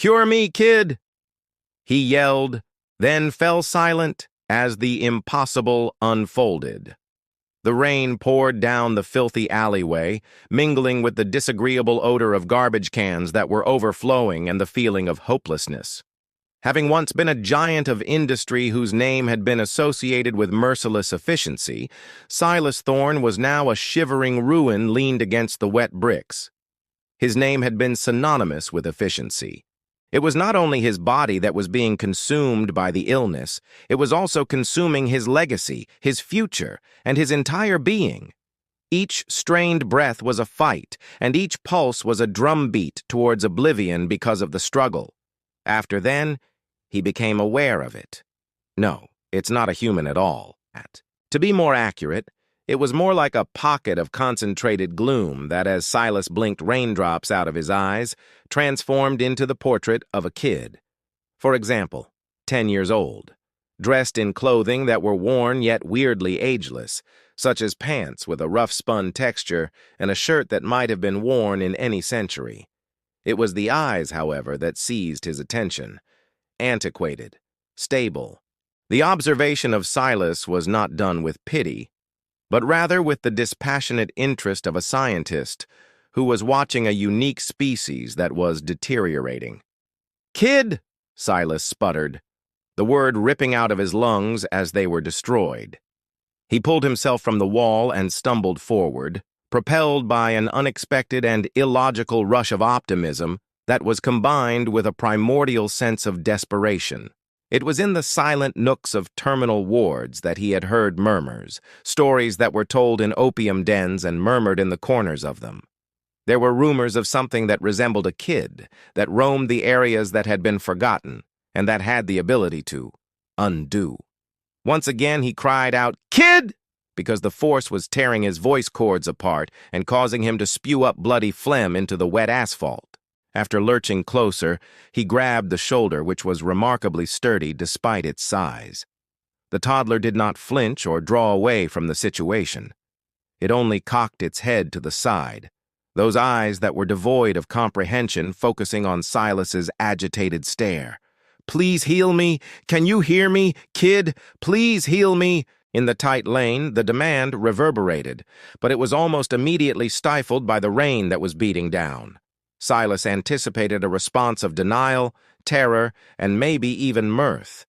"Cure me, kid!" he yelled, then fell silent as the impossible unfolded. The rain poured down the filthy alleyway, mingling with the disagreeable odor of garbage cans that were overflowing and the feeling of hopelessness. Having once been a giant of industry whose name had been associated with merciless efficiency, Silas Thorne was now a shivering ruin leaned against the wet bricks. His name had been synonymous with efficiency. It was not only his body that was being consumed by the illness, it was also consuming his legacy, his future, and his entire being. Each strained breath was a fight, and each pulse was a drumbeat towards oblivion because of the struggle. After then, he became aware of it. No, it's not a human at all. To be more accurate, it was more like a pocket of concentrated gloom that, as Silas blinked raindrops out of his eyes, transformed into the portrait of a kid. For example, 10 years old, dressed in clothing that were worn yet weirdly ageless, such as pants with a rough-spun texture and a shirt that might have been worn in any century. It was the eyes, however, that seized his attention. Antiquated, stable. The observation of Silas was not done with pity, but rather with the dispassionate interest of a scientist who was watching a unique species that was deteriorating. "Kid!" Silas sputtered, the word ripping out of his lungs as they were destroyed. He pulled himself from the wall and stumbled forward, propelled by an unexpected and illogical rush of optimism that was combined with a primordial sense of desperation. It was in the silent nooks of terminal wards that he had heard murmurs, stories that were told in opium dens and murmured in the corners of them. There were rumors of something that resembled a kid, that roamed the areas that had been forgotten, and that had the ability to undo. Once again he cried out, "Kid!" because the force was tearing his voice cords apart and causing him to spew up bloody phlegm into the wet asphalt. After lurching closer, he grabbed the shoulder, which was remarkably sturdy despite its size. The toddler did not flinch or draw away from the situation. It only cocked its head to the side, those eyes that were devoid of comprehension focusing on Silas's agitated stare. "Please heal me! Can you hear me, kid? Please heal me!" In the tight lane, the demand reverberated, but it was almost immediately stifled by the rain that was beating down. Silas anticipated a response of denial, terror, and maybe even mirth.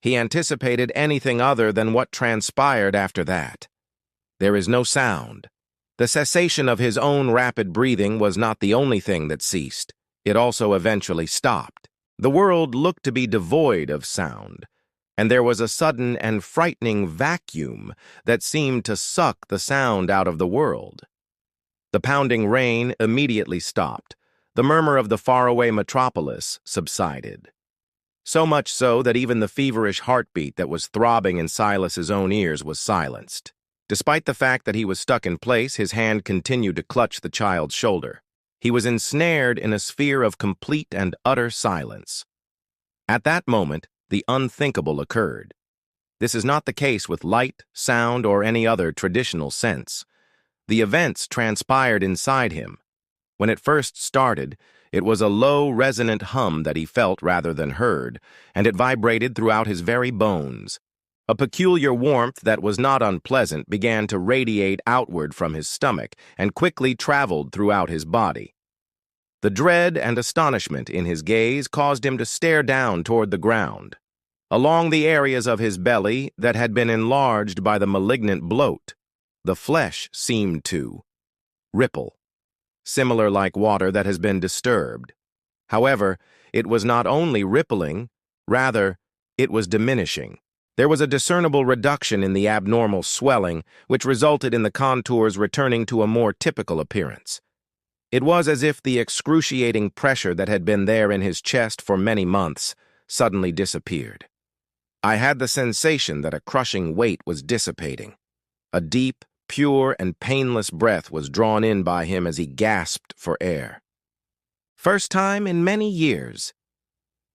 He anticipated anything other than what transpired after that. There is no sound. The cessation of his own rapid breathing was not the only thing that ceased. It also eventually stopped. The world looked to be devoid of sound, and there was a sudden and frightening vacuum that seemed to suck the sound out of the world. The pounding rain immediately stopped. The murmur of the faraway metropolis subsided. So much so that even the feverish heartbeat that was throbbing in Silas's own ears was silenced. Despite the fact that he was stuck in place, his hand continued to clutch the child's shoulder. He was ensnared in a sphere of complete and utter silence. At that moment, the unthinkable occurred. This is not the case with light, sound, or any other traditional sense. The events transpired inside him. When it first started, it was a low, resonant hum that he felt rather than heard, and it vibrated throughout his very bones. A peculiar warmth that was not unpleasant began to radiate outward from his stomach and quickly traveled throughout his body. The dread and astonishment in his gaze caused him to stare down toward the ground. Along the areas of his belly that had been enlarged by the malignant bloat, the flesh seemed to ripple, similar like water that has been disturbed. However, it was not only rippling, rather, it was diminishing. There was a discernible reduction in the abnormal swelling, which resulted in the contours returning to a more typical appearance. It was as if the excruciating pressure that had been there in his chest for many months suddenly disappeared. I had the sensation that a crushing weight was dissipating. A deep, pure, and painless breath was drawn in by him as he gasped for air. First time in many years.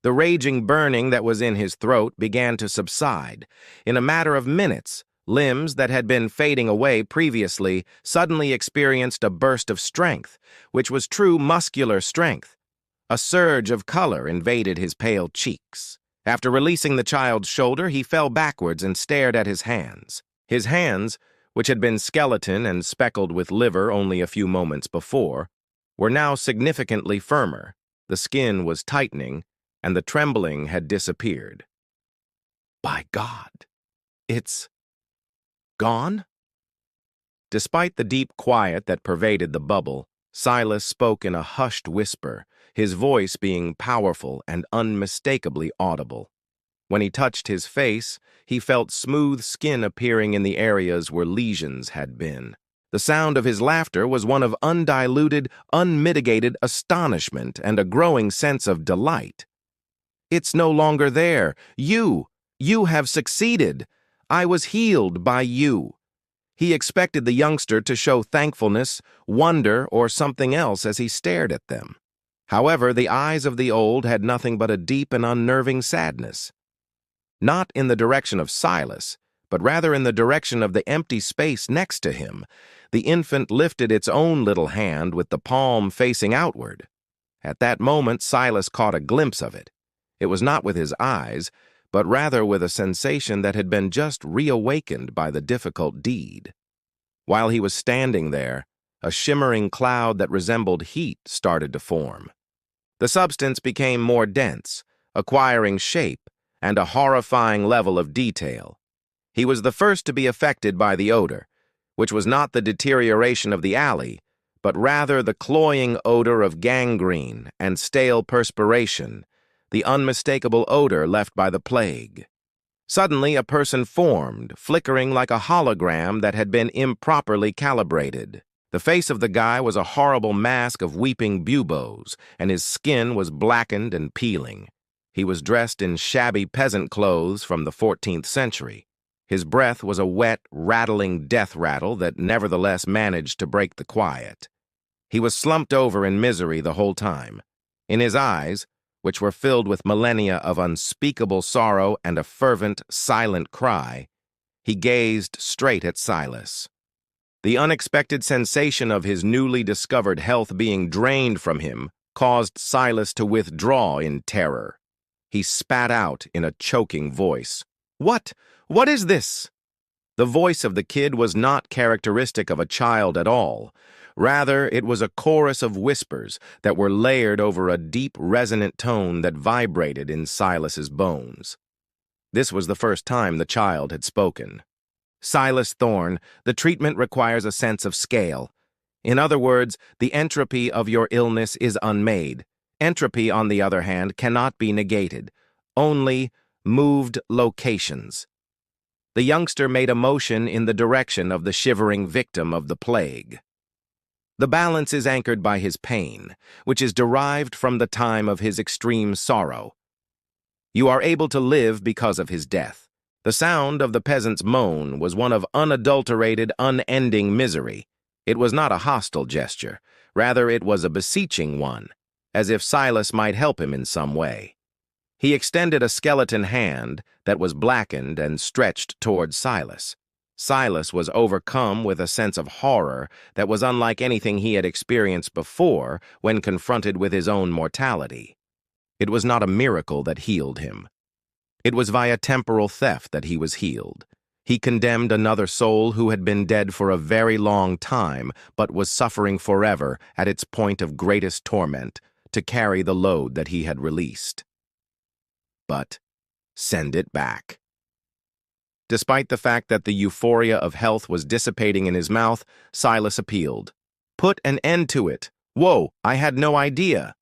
The raging burning that was in his throat began to subside. In a matter of minutes, limbs that had been fading away previously suddenly experienced a burst of strength, which was true muscular strength. A surge of color invaded his pale cheeks. After releasing the child's shoulder, he fell backwards and stared at his hands. His hands, which had been skeleton and speckled with liver only a few moments before, were now significantly firmer. The skin was tightening, and the trembling had disappeared. By God, it's gone? Despite the deep quiet that pervaded the bubble, Silas spoke in a hushed whisper, his voice being powerful and unmistakably audible. When he touched his face, he felt smooth skin appearing in the areas where lesions had been. The sound of his laughter was one of undiluted, unmitigated astonishment and a growing sense of delight. It's no longer there. You have succeeded. I was healed by you. He expected the youngster to show thankfulness, wonder, or something else as he stared at them. However, the eyes of the old had nothing but a deep and unnerving sadness. Not in the direction of Silas, but rather in the direction of the empty space next to him. The infant lifted its own little hand with the palm facing outward. At that moment, Silas caught a glimpse of it. It was not with his eyes, but rather with a sensation that had been just reawakened by the difficult deed. While he was standing there, a shimmering cloud that resembled heat started to form. The substance became more dense, acquiring shape and a horrifying level of detail. He was the first to be affected by the odor, which was not the deterioration of the alley, but rather the cloying odor of gangrene and stale perspiration, the unmistakable odor left by the plague. Suddenly, a person formed, flickering like a hologram that had been improperly calibrated. The face of the guy was a horrible mask of weeping buboes, and his skin was blackened and peeling. He was dressed in shabby peasant clothes from the 14th century. His breath was a wet, rattling death rattle that nevertheless managed to break the quiet. He was slumped over in misery the whole time. In his eyes, which were filled with millennia of unspeakable sorrow and a fervent, silent cry, he gazed straight at Silas. The unexpected sensation of his newly discovered health being drained from him caused Silas to withdraw in terror. He spat out in a choking voice. What is this?" The voice of the kid was not characteristic of a child at all. Rather, it was a chorus of whispers that were layered over a deep, resonant tone that vibrated in Silas's bones. This was the first time the child had spoken. "Silas Thorne, the treatment requires a sense of scale. In other words, the entropy of your illness is unmade. Entropy, on the other hand, cannot be negated. Only moved locations." The youngster made a motion in the direction of the shivering victim of the plague. "The balance is anchored by his pain, which is derived from the time of his extreme sorrow. You are able to live because of his death." The sound of the peasant's moan was one of unadulterated, unending misery. It was not a hostile gesture. Rather, it was a beseeching one, as if Silas might help him in some way. He extended a skeleton hand that was blackened and stretched toward Silas. Silas was overcome with a sense of horror that was unlike anything he had experienced before when confronted with his own mortality. It was not a miracle that healed him. It was via temporal theft that he was healed. He condemned another soul who had been dead for a very long time but was suffering forever at its point of greatest torment to carry the load that he had released. But send it back. Despite the fact that the euphoria of health was dissipating in his mouth, Silas appealed. "Put an end to it. Whoa, I had no idea."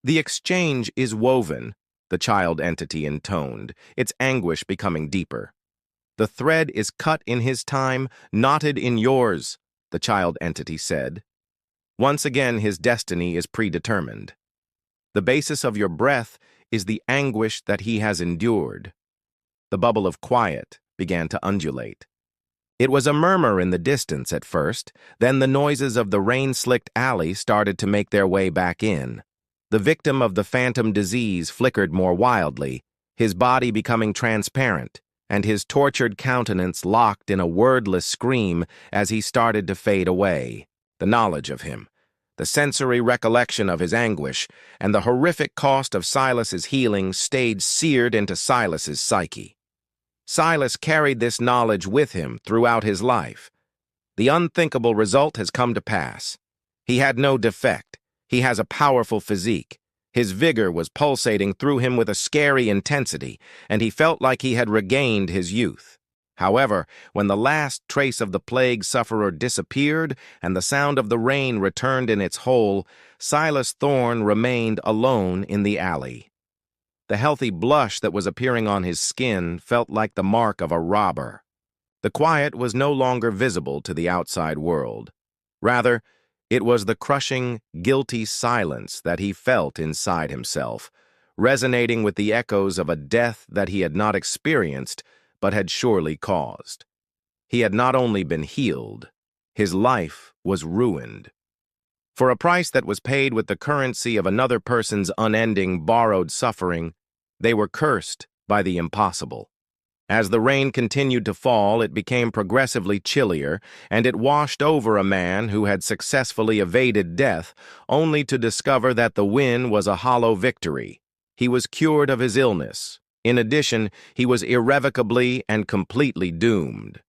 "The exchange is woven," the child entity intoned, its anguish becoming deeper. "The thread is cut in his time, knotted in yours," the child entity said. "Once again, his destiny is predetermined. The basis of your breath is the anguish that he has endured." The bubble of quiet began to undulate. It was a murmur in the distance at first, then the noises of the rain-slicked alley started to make their way back in. The victim of the phantom disease flickered more wildly, his body becoming transparent, and his tortured countenance locked in a wordless scream as he started to fade away. The knowledge of him, the sensory recollection of his anguish, and the horrific cost of Silas's healing stayed seared into Silas's psyche. Silas carried this knowledge with him throughout his life. The unthinkable result has come to pass. He had no defect. He has a powerful physique. His vigor was pulsating through him with a scary intensity, and he felt like he had regained his youth. However, when the last trace of the plague sufferer disappeared and the sound of the rain returned in its whole, Silas Thorne remained alone in the alley. The healthy blush that was appearing on his skin felt like the mark of a robber. The quiet was no longer visible to the outside world. Rather, it was the crushing, guilty silence that he felt inside himself, resonating with the echoes of a death that he had not experienced but had surely caused. He had not only been healed, his life was ruined. For a price that was paid with the currency of another person's unending, borrowed suffering, they were cursed by the impossible. As the rain continued to fall, it became progressively chillier, and it washed over a man who had successfully evaded death, only to discover that the win was a hollow victory. He was cured of his illness. In addition, he was irrevocably and completely doomed.